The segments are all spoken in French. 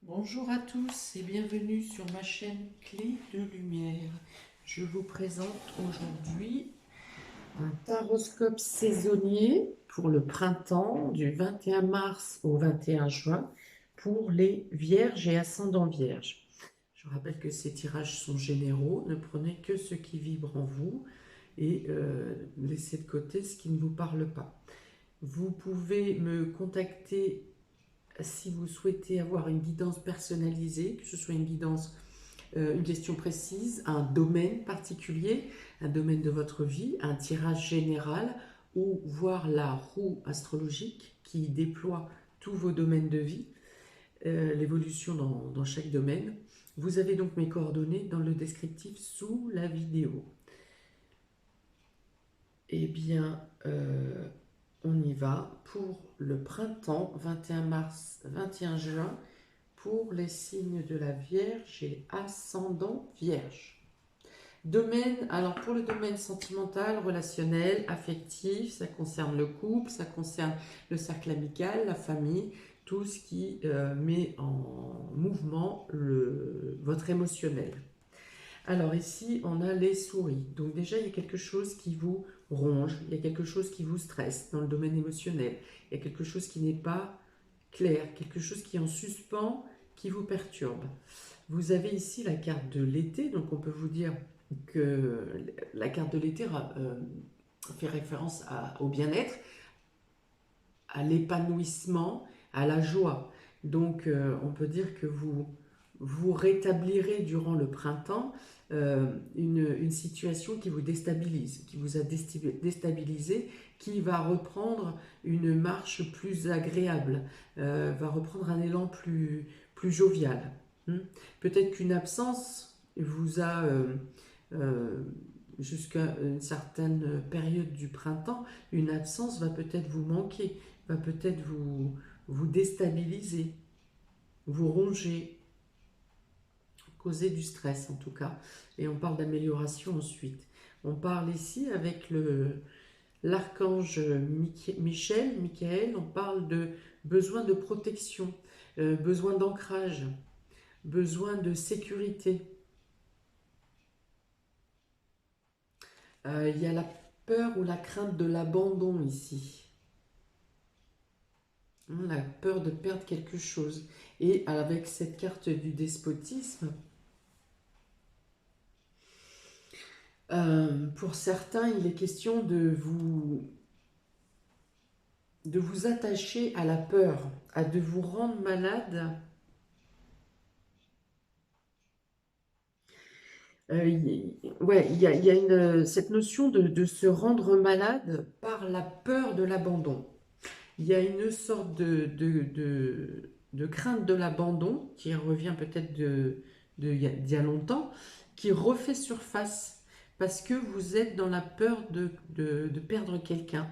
Bonjour à tous et bienvenue sur ma chaîne Clé de Lumière. Je vous présente aujourd'hui un taroscope saisonnier pour le printemps du 21 mars au 21 juin pour les vierges et ascendants vierges. Je rappelle que ces tirages sont généraux, ne prenez que ce qui vibre en vous et laissez de côté ce qui ne vous parle pas. Vous pouvez me contacter si vous souhaitez avoir une guidance personnalisée, que ce soit une guidance, une question précise, un domaine particulier, un domaine de votre vie, un tirage général, ou voir la roue astrologique qui déploie tous vos domaines de vie, l'évolution dans chaque domaine. Vous avez donc mes coordonnées dans le descriptif sous la vidéo. Eh bien, on y va pour le printemps, 21 mars, 21 juin, pour les signes de la Vierge et ascendant Vierge. Domaine, alors pour le domaine sentimental, relationnel, affectif, ça concerne le couple, ça concerne le cercle amical, la famille, tout ce qui met en mouvement votre émotionnel. Alors ici, on a les souris. Donc déjà, il y a quelque chose qui vous ronge, il y a quelque chose qui vous stresse dans le domaine émotionnel. Il y a quelque chose qui n'est pas clair, quelque chose qui est en suspens, qui vous perturbe. Vous avez ici la carte de l'été, donc on peut vous dire que la carte de l'été fait référence au bien-être, à l'épanouissement, à la joie. Donc on peut dire que vous rétablirez durant le printemps une situation qui vous déstabilise, qui vous a déstabilisé, qui va reprendre une marche plus agréable, va reprendre un élan plus jovial. Peut-être qu'une absence vous a, jusqu'à une certaine période du printemps, une absence va peut-être vous manquer, va peut-être vous déstabiliser, vous ronger, causer du stress en tout cas. Et on parle d'amélioration ensuite. On parle ici avec l'archange Michael, on parle de besoin de protection, besoin d'ancrage, besoin de sécurité. Il y a la peur ou la crainte de l'abandon ici. La peur de perdre quelque chose. Et avec cette carte du despotisme, pour certains, il est question de vous attacher à la peur, de vous rendre malade. Ouais, il y a cette notion de se rendre malade par la peur de l'abandon. Il y a une sorte de crainte de l'abandon qui revient peut-être d'il y a longtemps, qui refait surface parce que vous êtes dans la peur de perdre quelqu'un,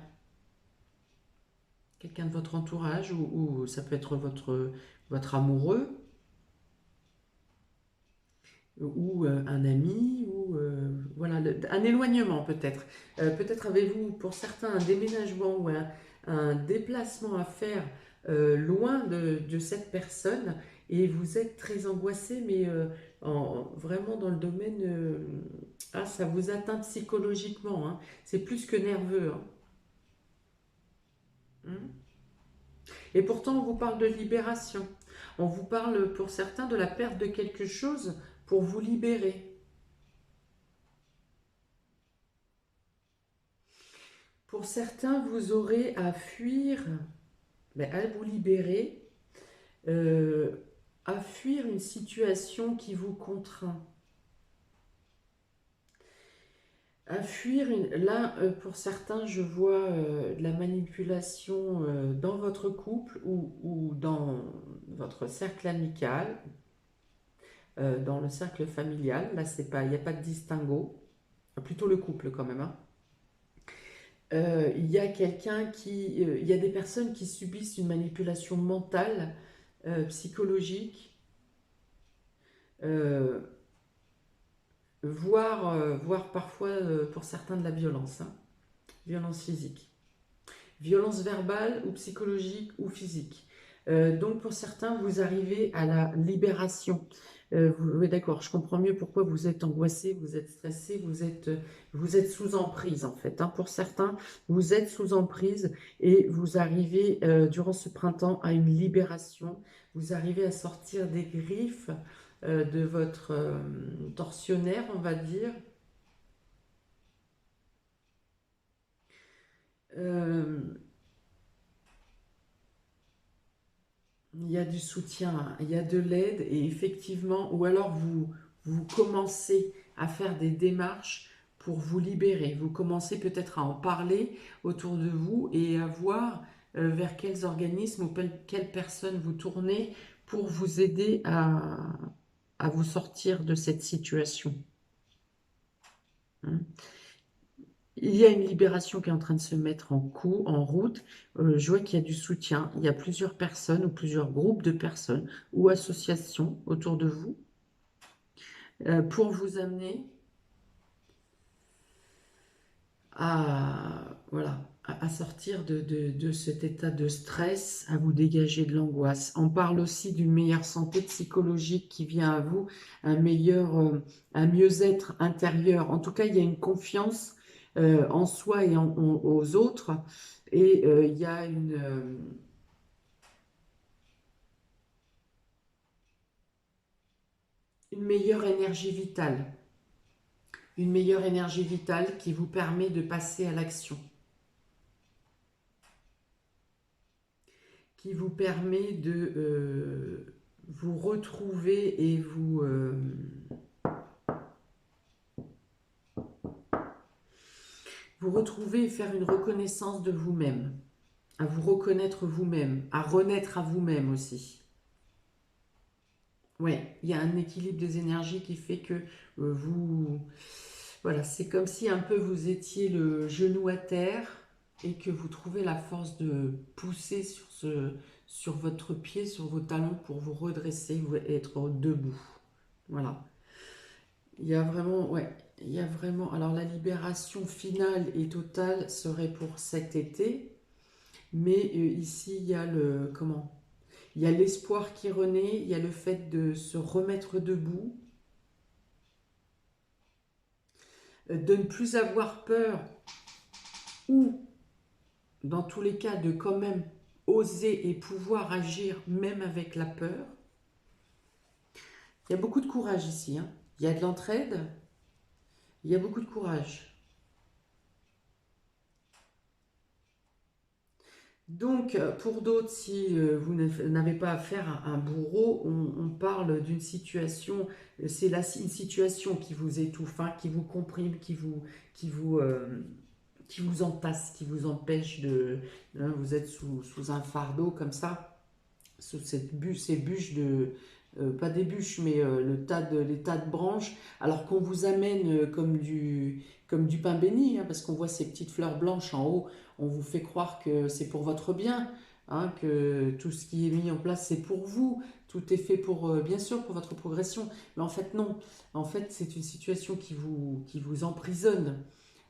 quelqu'un de votre entourage, ou ça peut être votre amoureux, ou un ami, ou voilà, un éloignement peut-être. Peut-être avez-vous pour certains un déménagement ou un déplacement à faire loin de cette personne et vous êtes très angoissé, mais vraiment dans le domaine, ça vous atteint psychologiquement, hein. C'est plus que nerveux, hein. Et pourtant, on vous parle de libération. On vous parle pour certains de la perte de quelque chose pour vous libérer. Pour certains, vous aurez à fuir, à vous libérer, euh, à fuir une situation qui vous contraint. À fuir, là, pour certains, je vois de la manipulation dans votre couple ou dans votre cercle amical, dans le cercle familial. Là, c'est pas, il n'y a pas de distinguo, plutôt le couple quand même, hein. Il y a il y a des personnes qui subissent une manipulation mentale, psychologique, euh, voire parfois pour certains de la violence, hein. Violence physique, violence verbale ou psychologique ou physique. Donc pour certains, vous arrivez à la libération. Oui, d'accord, je comprends mieux pourquoi vous êtes angoissé, vous êtes stressé, vous êtes sous emprise en fait, hein. Pour certains, vous êtes sous emprise et vous arrivez durant ce printemps à une libération. Vous arrivez à sortir des griffes de votre tortionnaire, on va dire. Euh, il y a du soutien, il y a de l'aide et effectivement, ou alors vous commencez à faire des démarches pour vous libérer. Vous commencez peut-être à en parler autour de vous et à voir vers quels organismes ou quelles personnes vous tournez pour vous aider à vous sortir de cette situation, hein. Il y a une libération qui est en train de se mettre en route. Je vois qu'il y a du soutien. Il y a plusieurs personnes ou plusieurs groupes de personnes ou associations autour de vous pour vous amener voilà, à sortir de cet état de stress, à vous dégager de l'angoisse. On parle aussi d'une meilleure santé psychologique qui vient à vous, un mieux-être intérieur. En tout cas, il y a une confiance en soi et aux autres. Et il y a une meilleure énergie vitale. Une meilleure énergie vitale qui vous permet de passer à l'action, qui vous permet de vous retrouver et vous retrouver et faire une reconnaissance de vous-même, à vous reconnaître vous-même, à renaître à vous-même aussi. Ouais, il y a un équilibre des énergies qui fait que vous... Voilà, c'est comme si un peu vous étiez le genou à terre et que vous trouvez la force de pousser sur votre pied, sur vos talons pour vous redresser et être debout. Voilà. Il y a vraiment, ouais, il y a vraiment. Alors la libération finale et totale serait pour cet été, mais ici il y a il y a l'espoir qui renaît, il y a le fait de se remettre debout, de ne plus avoir peur ou, dans tous les cas, de quand même oser et pouvoir agir même avec la peur. Il y a beaucoup de courage ici, hein. Il y a de l'entraide, il y a beaucoup de courage. Donc, pour d'autres, si vous n'avez pas affaire à un bourreau, on parle d'une situation, c'est une situation qui vous étouffe, hein, qui vous comprime, qui vous, euh, qui vous entasse, qui vous empêche hein, vous êtes sous un fardeau comme ça, sous ces bûches pas des bûches, mais les tas de branches, alors qu'on vous amène comme du pain béni, hein, parce qu'on voit ces petites fleurs blanches en haut, on vous fait croire que c'est pour votre bien, hein, que tout ce qui est mis en place, c'est pour vous, tout est fait pour, bien sûr, pour votre progression, mais en fait non, en fait c'est une situation qui vous emprisonne.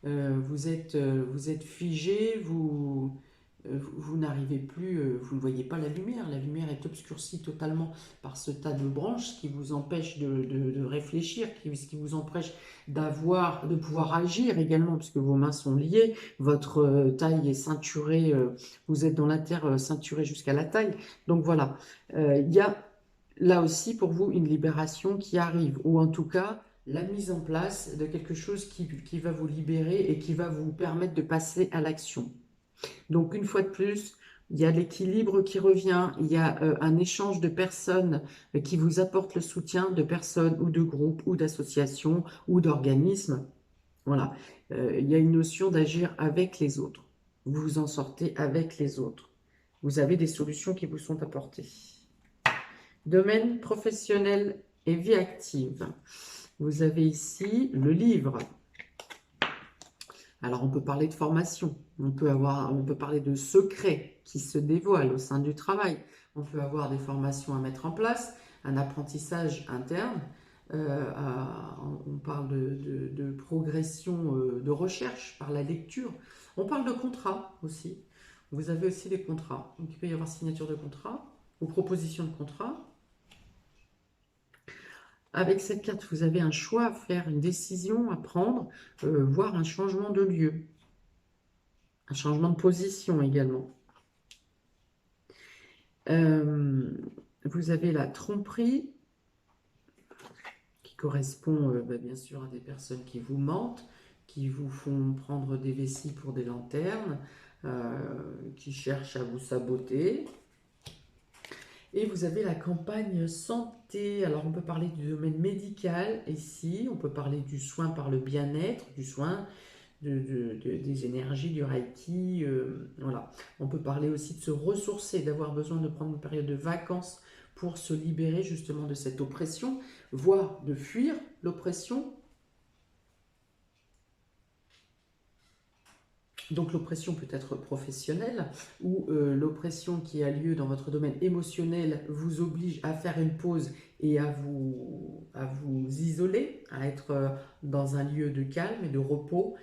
Vous êtes figé, vous n'arrivez plus, vous ne voyez pas la lumière est obscurcie totalement par ce tas de branches qui vous empêche de réfléchir, ce qui vous empêche de pouvoir agir également, puisque vos mains sont liées, votre taille est ceinturée, vous êtes dans la terre ceinturée jusqu'à la taille. Donc voilà, il y a là aussi pour vous une libération qui arrive, ou en tout cas la mise en place de quelque chose qui va vous libérer et qui va vous permettre de passer à l'action. Donc, une fois de plus, il y a l'équilibre qui revient, il y a un échange de personnes qui vous apportent le soutien, de personnes ou de groupes ou d'associations ou d'organismes. Voilà. Il y a une notion d'agir avec les autres. Vous vous en sortez avec les autres. Vous avez des solutions qui vous sont apportées. Domaine professionnel et vie active. Vous avez ici le livre. Alors, on peut parler de formation, on peut parler de secrets qui se dévoilent au sein du travail, on peut avoir des formations à mettre en place, un apprentissage interne, on parle de progression, de recherche par la lecture, on parle de contrats aussi. Vous avez aussi des contrats, donc il peut y avoir signature de contrat. aux propositions de contrat. Avec cette carte, vous avez un choix à faire, une décision à prendre, voire un changement de lieu, un changement de position également. Vous avez la tromperie, qui correspond bien sûr à des personnes qui vous mentent, qui vous font prendre des vessies pour des lanternes, qui cherchent à vous saboter. Et vous avez la campagne santé. Alors on peut parler du domaine médical ici, on peut parler du soin par le bien-être, du soin des énergies, du Reiki, voilà. On peut parler aussi de se ressourcer, d'avoir besoin de prendre une période de vacances pour se libérer justement de cette oppression, voire de fuir l'oppression. Donc l'oppression peut être professionnelle ou l'oppression qui a lieu dans votre domaine émotionnel vous oblige à faire une pause et à vous isoler, à être dans un lieu de calme et de repos,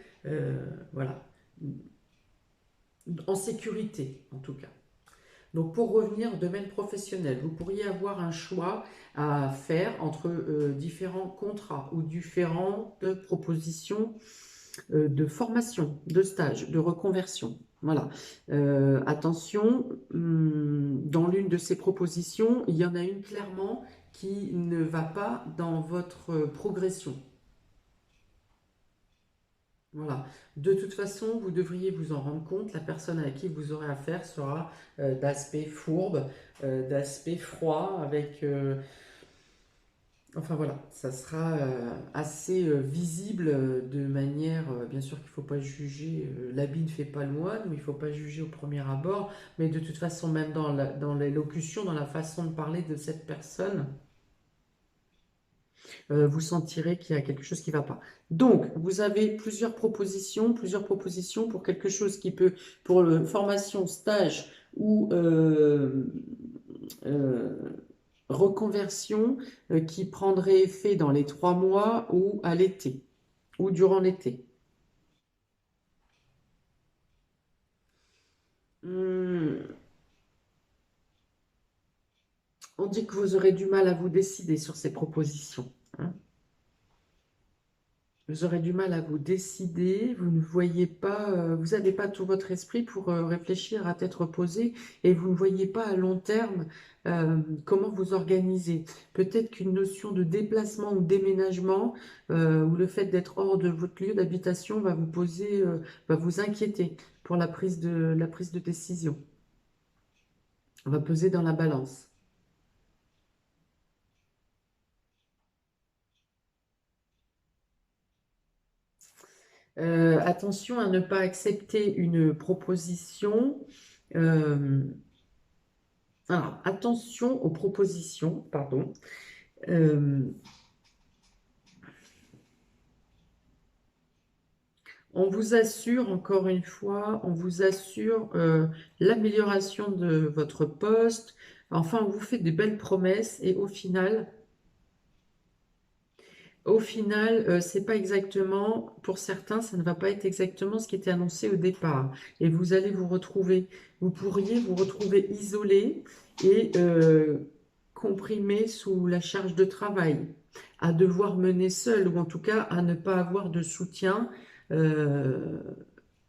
voilà, en sécurité en tout cas. Donc pour revenir au domaine professionnel, vous pourriez avoir un choix à faire entre différents contrats ou différentes propositions de formation, de stage, de reconversion. Voilà. Attention, dans l'une de ces propositions, il y en a une clairement qui ne va pas dans votre progression. Voilà. De toute façon, vous devriez vous en rendre compte, la personne avec qui vous aurez affaire sera d'aspect fourbe, d'aspect froid, avec enfin voilà, ça sera assez visible de manière, bien sûr qu'il ne faut pas juger, l'habit ne fait pas le moine, ou il ne faut pas juger au premier abord, mais de toute façon, même dans l'élocution, dans la façon de parler de cette personne, vous sentirez qu'il y a quelque chose qui ne va pas. Donc, vous avez plusieurs propositions pour quelque chose qui peut, pour formation, stage ou euh, reconversion qui prendrait effet dans les 3 mois ou à l'été, ou durant l'été. Hmm, on dit que vous aurez du mal à vous décider sur ces propositions, hein. Vous aurez du mal à vous décider, vous ne voyez pas, vous n'avez pas tout votre esprit pour réfléchir à tête reposée et vous ne voyez pas à long terme comment vous organiser. Peut-être qu'une notion de déplacement ou déménagement ou le fait d'être hors de votre lieu d'habitation va vous poser, va vous inquiéter pour la prise de décision. On va peser dans la balance. Attention à ne pas accepter une proposition. euh, Alors, attention aux propositions, pardon. Euh, on vous assure, encore une fois, on vous assure l'amélioration de votre poste. Enfin, on vous fait des belles promesses et au final, c'est pas exactement, pour certains, ça ne va pas être exactement ce qui était annoncé au départ. Et vous allez vous pourriez vous retrouver isolé et comprimé sous la charge de travail, à devoir mener seul, ou en tout cas à ne pas avoir de soutien, euh,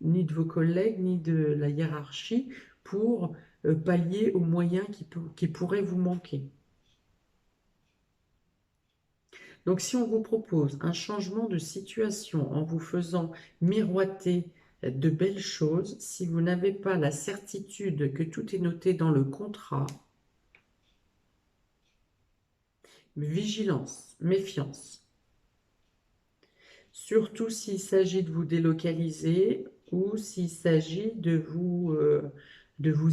ni de vos collègues, ni de la hiérarchie, pour pallier aux moyens qui pourraient vous manquer. Donc, si on vous propose un changement de situation en vous faisant miroiter de belles choses, si vous n'avez pas la certitude que tout est noté dans le contrat, vigilance, méfiance. Surtout s'il s'agit de vous délocaliser ou s'il s'agit de vous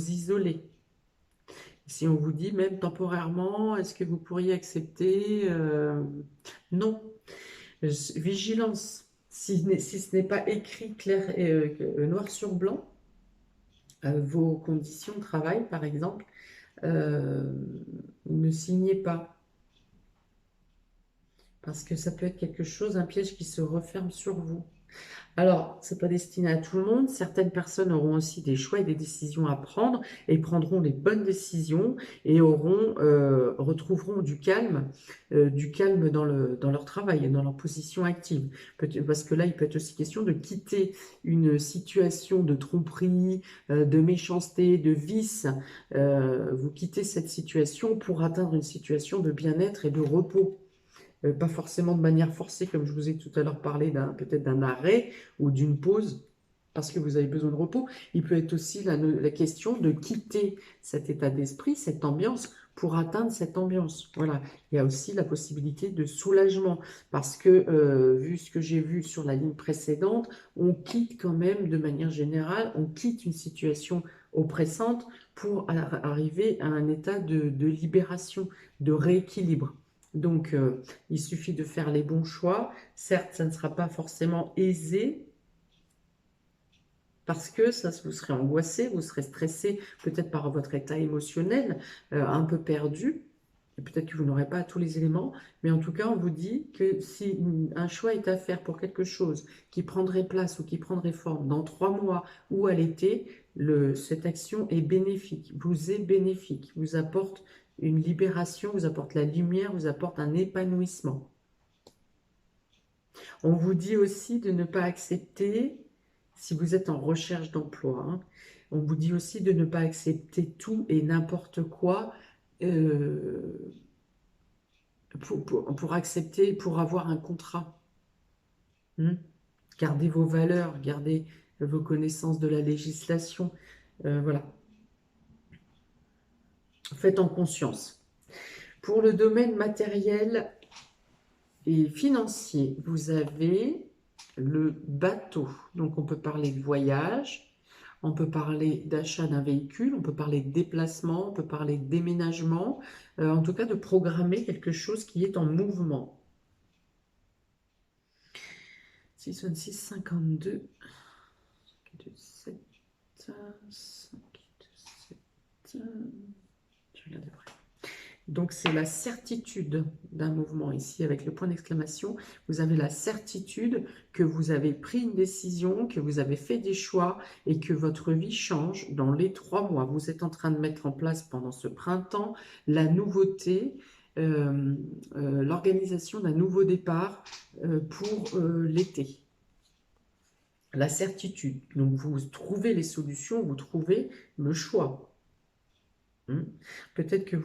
isoler. Si on vous dit même temporairement, est-ce que vous pourriez accepter non. Vigilance. Si ce n'est pas écrit clair, noir sur blanc, vos conditions de travail, par exemple, euh, ne signez pas. Parce que ça peut être quelque chose, un piège qui se referme sur vous. Alors, c'est pas destiné à tout le monde. Certaines personnes auront aussi des choix et des décisions à prendre et prendront les bonnes décisions et retrouveront du calme dans leur travail et dans leur position active. Parce que là, il peut être aussi question de quitter une situation de tromperie, de méchanceté, de vice. Vous quittez cette situation pour atteindre une situation de bien-être et de repos. Pas forcément de manière forcée, comme je vous ai tout à l'heure parlé peut-être d'un arrêt ou d'une pause, parce que vous avez besoin de repos. Il peut être aussi la question de quitter cet état d'esprit, cette ambiance, pour atteindre cette ambiance. Voilà. Il y a aussi la possibilité de soulagement, parce que, vu ce que j'ai vu sur la ligne précédente, on quitte quand même, de manière générale, on quitte une situation oppressante pour arriver à un état de libération, de rééquilibre. Donc, il suffit de faire les bons choix. Certes, ça ne sera pas forcément aisé parce que ça, vous serez angoissé, vous serez stressé peut-être par votre état émotionnel, un peu perdu. Et peut-être que vous n'aurez pas tous les éléments, mais en tout cas, on vous dit que si un choix est à faire pour quelque chose qui prendrait place ou qui prendrait forme dans 3 mois ou à l'été, cette action est bénéfique, vous est bénéfique, vous apporte une libération, vous apporte la lumière, vous apporte un épanouissement. On vous dit aussi de ne pas accepter, si vous êtes en recherche d'emploi, hein, on vous dit aussi de ne pas accepter tout et n'importe quoi euh, pour accepter, pour avoir un contrat. Hein. Gardez vos valeurs, gardez vos connaissances de la législation. Voilà, faites en conscience. Pour le domaine matériel et financier, vous avez le bateau. Donc, on peut parler de voyage, on peut parler d'achat d'un véhicule, on peut parler de déplacement, on peut parler de déménagement, en tout cas de programmer quelque chose qui est en mouvement. 6, 26, 52, 2, 7, 5, 2, 7, je regarde après. Donc, c'est la certitude d'un mouvement ici avec le point d'exclamation. Vous avez la certitude que vous avez pris une décision, que vous avez fait des choix et que votre vie change dans les 3 mois. Vous êtes en train de mettre en place pendant ce printemps la nouveauté, l'organisation d'un nouveau départ pour l'été. La certitude. Donc, vous trouvez les solutions, vous trouvez le choix. Peut-être que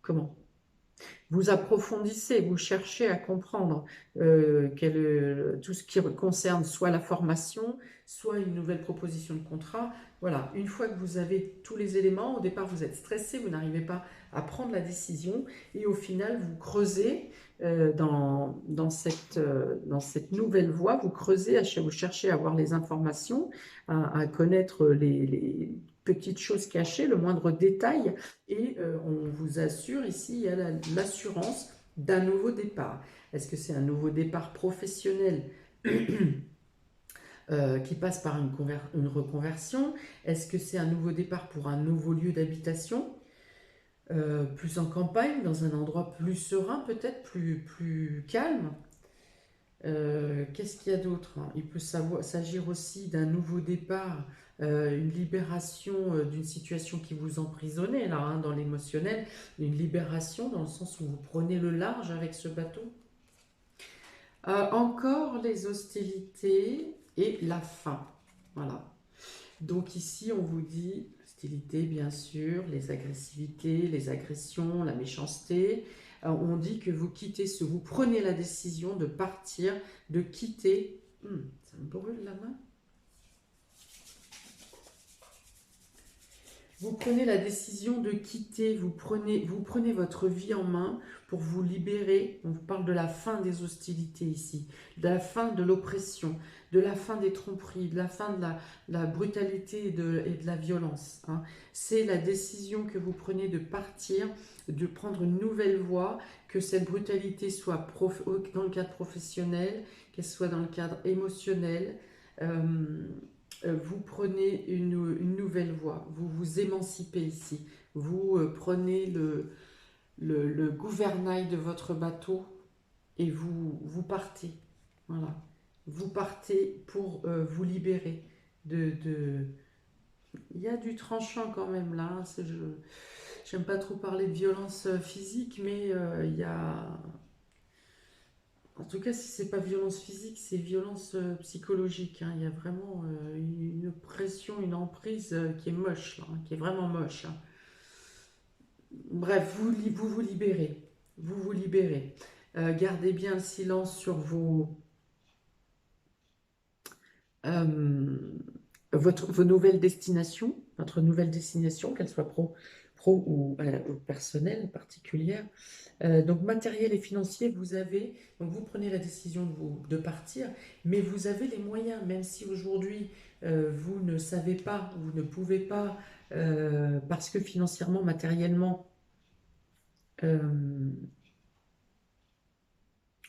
comment? Vous approfondissez, vous cherchez à comprendre tout ce qui concerne soit la formation, soit une nouvelle proposition de contrat. Voilà, une fois que vous avez tous les éléments, au départ vous êtes stressé, vous n'arrivez pas à prendre la décision et au final vous creusez dans cette nouvelle voie, vous creusez, vous cherchez à avoir les informations, à connaître les petites choses cachées, le moindre détail et on vous assure ici, il y a l'assurance d'un nouveau départ. Est-ce que c'est un nouveau départ professionnel qui passe par une reconversion? Est-ce que c'est un nouveau départ pour un nouveau lieu d'habitation, plus en campagne, dans un endroit plus serein, peut-être plus calme? Qu'est-ce qu'il y a d'autre? Il peut s'agir aussi d'un nouveau départ, une libération d'une situation qui vous emprisonnait, là, hein, dans l'émotionnel, une libération dans le sens où vous prenez le large avec ce bateau. Encore les hostilités et la fin. Voilà. Donc ici, on vous dit hostilité, bien sûr, les agressivités, les agressions, la méchanceté. On dit que vous vous prenez la décision de partir, de quitter. Ça me brûle la main. Vous prenez la décision de quitter, vous prenez votre vie en main pour vous libérer. On vous parle de la fin des hostilités ici, de la fin de l'oppression, de la fin des tromperies, de la fin de la brutalité et de la violence. Hein. C'est la décision que vous prenez de partir, de prendre une nouvelle voie, que cette brutalité soit dans le cadre professionnel, qu'elle soit dans le cadre émotionnel. Vous prenez une nouvelle voie, vous vous émancipez ici, vous prenez le gouvernail de votre bateau et vous partez. Voilà. Vous partez pour vous libérer de... Il y a du tranchant quand même là. Hein, j'aime pas trop parler de violence physique, mais il y a... En tout cas, si c'est pas violence physique, c'est violence psychologique. Hein. Il y a vraiment une pression, une emprise qui est moche, là, hein, qui est vraiment moche. Hein. Bref, vous vous libérez. Vous vous libérez. Gardez bien le silence sur euh, vos nouvelles destinations, votre nouvelle destination, qu'elle soit pro ou personnelle, particulière. Donc matériel et financier, vous avez, donc vous prenez la décision de partir, mais vous avez les moyens, même si aujourd'hui vous ne savez pas, vous ne pouvez pas, parce que financièrement, matériellement, euh,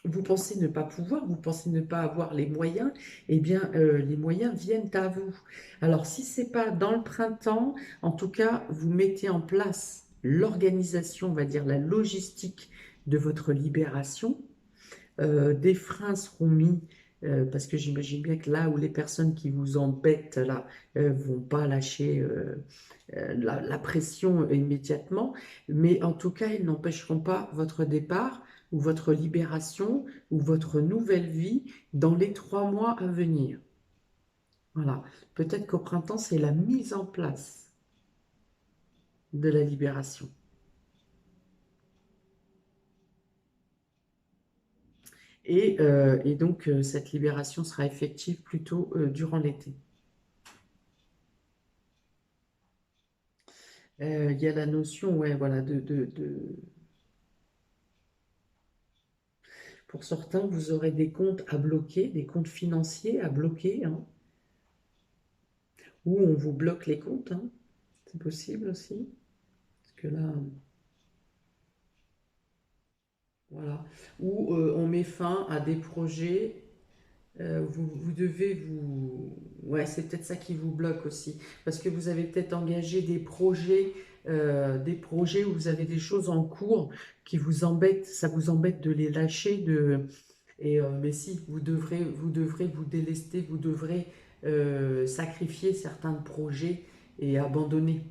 vous pensez ne pas pouvoir, vous pensez ne pas avoir les moyens, eh bien, les moyens viennent à vous. Alors, si c'est pas dans le printemps, en tout cas, vous mettez en place l'organisation, on va dire la logistique de votre libération. Des freins seront mis parce que j'imagine bien que là où les personnes qui vous embêtent là vont pas lâcher la pression immédiatement, mais en tout cas, ils n'empêcheront pas votre départ ou votre libération ou votre nouvelle vie dans les 3 mois à venir. Voilà. Peut-être qu'au printemps, c'est la mise en place de la libération. Et donc, cette libération sera effective plutôt durant l'été. Il y a la notion, ouais, voilà, pour certains, vous aurez des comptes à bloquer, des comptes financiers à bloquer, hein, ou on vous bloque les comptes, hein, c'est possible aussi, parce que là, voilà, ou on met fin à des projets, vous devez vous, ouais, c'est peut-être ça qui vous bloque aussi, parce que vous avez peut-être engagé des projets où vous avez des choses en cours qui vous embêtent, ça vous embête de les lâcher, mais si, vous devrez vous délester, vous devrez sacrifier certains projets et abandonner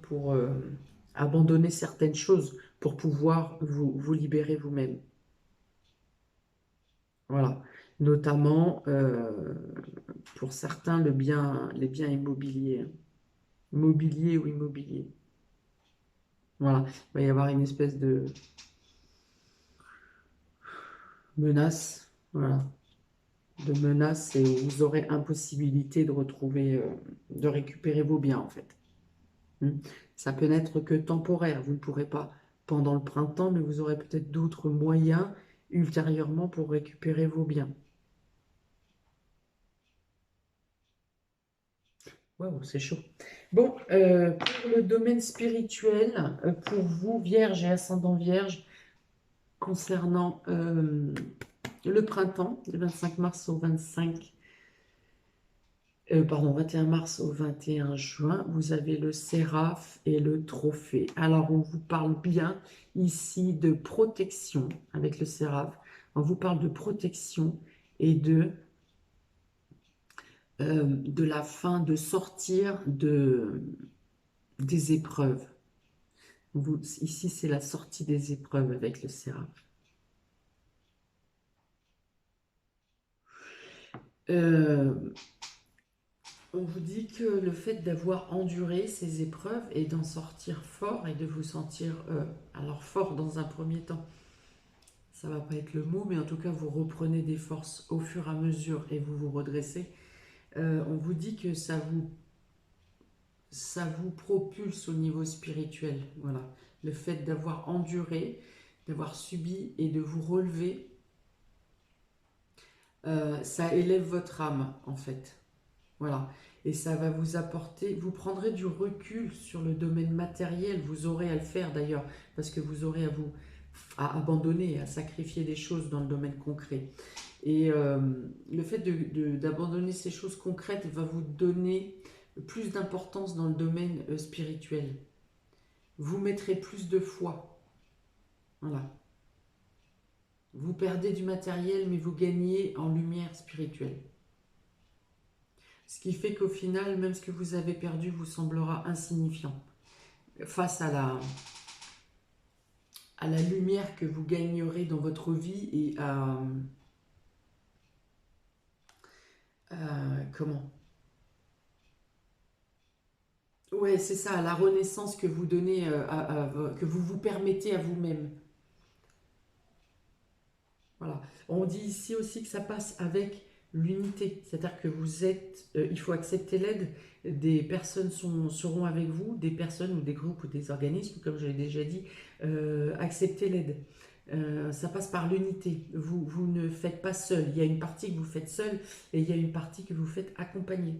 certaines choses pour pouvoir vous libérer vous-même. Voilà. Notamment, pour certains, les biens immobiliers, hein. Mobilier ou immobilier. Voilà. Il va y avoir une espèce de menace. Voilà. De menace et où vous aurez impossibilité de de récupérer vos biens en fait. Hmm. Ça peut n'être que temporaire. Vous ne pourrez pas pendant le printemps, mais vous aurez peut-être d'autres moyens ultérieurement pour récupérer vos biens. Waouh, c'est chaud. Bon, pour le domaine spirituel, pour vous, Vierge et ascendant Vierge, concernant le printemps, du 25 mars au 21 mars au 21 juin, vous avez le séraphe et le trophée. Alors, on vous parle bien ici de protection avec le séraphe. On vous parle de protection et de la fin, de sortir des épreuves. Ici, c'est la sortie des épreuves avec le séraphe. Euh, On vous dit que le fait d'avoir enduré ces épreuves et d'en sortir fort et de vous sentir, alors fort dans un premier temps, ça va pas être le mot, mais en tout cas vous reprenez des forces au fur et à mesure et vous vous redressez. On vous dit que ça vous propulse au niveau spirituel. Voilà, le fait d'avoir enduré, d'avoir subi et de vous relever, ça élève votre âme en fait. Voilà. Et ça va vous apporter, vous prendrez du recul sur le domaine matériel, vous aurez à le faire d'ailleurs, parce que vous aurez à abandonner, à sacrifier des choses dans le domaine concret. Et le fait d'abandonner ces choses concrètes va vous donner plus d'importance dans le domaine spirituel. Vous mettrez plus de foi. Voilà. Vous perdez du matériel, mais vous gagnez en lumière spirituelle. Ce qui fait qu'au final, même ce que vous avez perdu vous semblera insignifiant face à la lumière que vous gagnerez dans votre vie et comment? Ouais, c'est ça, la renaissance que vous donnez, que vous vous permettez à vous-même. Voilà. On dit ici aussi que ça passe avec l'unité, c'est-à-dire que vous êtes, il faut accepter l'aide, des personnes seront avec vous, des personnes ou des groupes ou des organismes, comme je l'ai déjà dit, acceptez l'aide. Ça passe par l'unité. Vous ne faites pas seul. Il y a une partie que vous faites seul et il y a une partie que vous faites accompagner.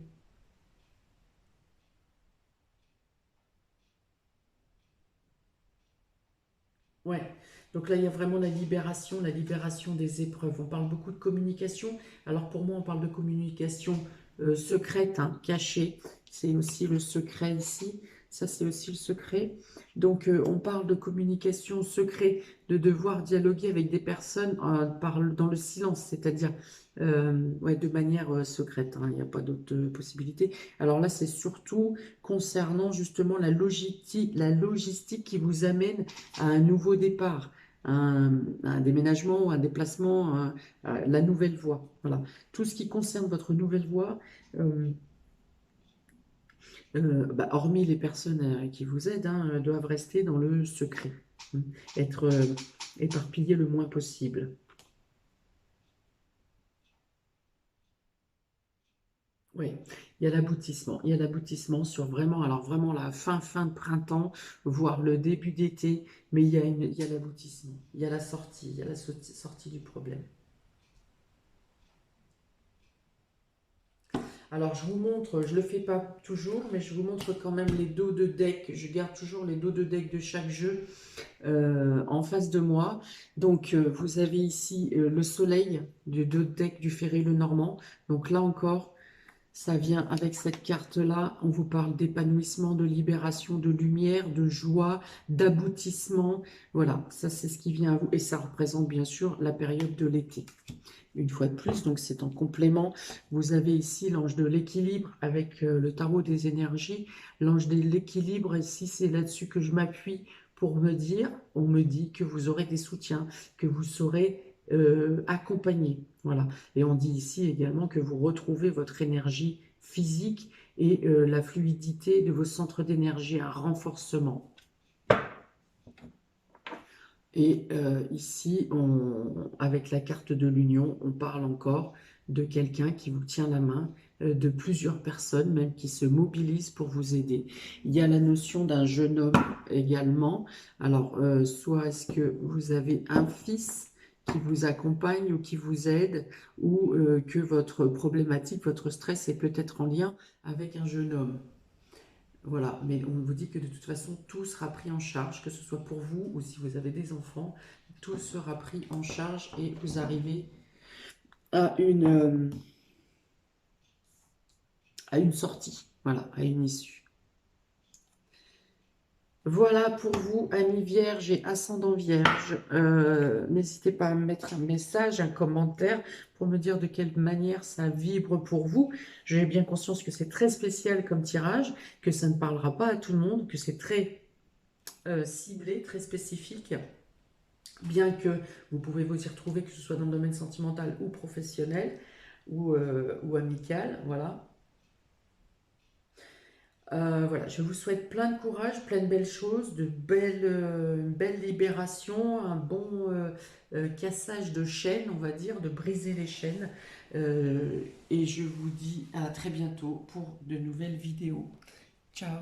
Ouais. Donc là, il y a vraiment la libération des épreuves. On parle beaucoup de communication. Alors pour moi, on parle de communication secrète, hein, cachée. C'est aussi le secret ici. Ça, c'est aussi le secret. Donc, on parle de communication secrète, de devoir dialoguer avec des personnes dans le silence, c'est-à-dire ouais, de manière secrète, hein. Il n'y a pas d'autre possibilité. Alors là, c'est surtout concernant justement la logistique qui vous amène à un nouveau départ, un déménagement, un déplacement, la nouvelle voie. Voilà. Tout ce qui concerne votre nouvelle voie, euh, bah, hormis les personnes qui vous aident, hein, doivent rester dans le secret, hein, être éparpillés le moins possible. Oui, il y a l'aboutissement sur vraiment, alors vraiment la fin de printemps, voire le début d'été, mais il y a l'aboutissement, il y a la sortie, il y a la sortie du problème. Alors, je vous montre, je ne le fais pas toujours, mais je vous montre quand même les dos de deck. Je garde toujours les dos de deck de chaque jeu en face de moi. Donc, vous avez ici le soleil du dos de deck du Ferré le Normand. Donc là encore, ça vient avec cette carte-là. On vous parle d'épanouissement, de libération, de lumière, de joie, d'aboutissement. Voilà, ça c'est ce qui vient à vous. Et ça représente bien sûr la période de l'été. Une fois de plus, donc c'est en complément. Vous avez ici l'ange de l'équilibre avec le tarot des énergies. L'ange de l'équilibre, ici c'est là-dessus que je m'appuie pour me dire, on me dit que vous aurez des soutiens, que vous serez accompagné. Voilà. Et on dit ici également que vous retrouvez votre énergie physique et la fluidité de vos centres d'énergie, un renforcement. Et ici, avec la carte de l'union, on parle encore de quelqu'un qui vous tient la main, de plusieurs personnes même qui se mobilisent pour vous aider. Il y a la notion d'un jeune homme également. Alors, soit est-ce que vous avez un fils qui vous accompagne ou qui vous aide, ou que votre problématique, votre stress est peut-être en lien avec un jeune homme. Voilà, mais on vous dit que de toute façon, tout sera pris en charge, que ce soit pour vous ou si vous avez des enfants, tout sera pris en charge et vous arrivez à à une sortie, voilà, à une issue. Voilà pour vous, amis vierges et ascendant vierge. N'hésitez pas à me mettre un message, un commentaire pour me dire de quelle manière ça vibre pour vous. J'ai bien conscience que c'est très spécial comme tirage, que ça ne parlera pas à tout le monde, que c'est très ciblé, très spécifique. Bien que vous pouvez vous y retrouver, que ce soit dans le domaine sentimental ou professionnel ou amical, voilà. Voilà, je vous souhaite plein de courage, plein de belles choses, une belle libération, un bon cassage de chaînes, on va dire, de briser les chaînes. Et je vous dis à très bientôt pour de nouvelles vidéos. Ciao!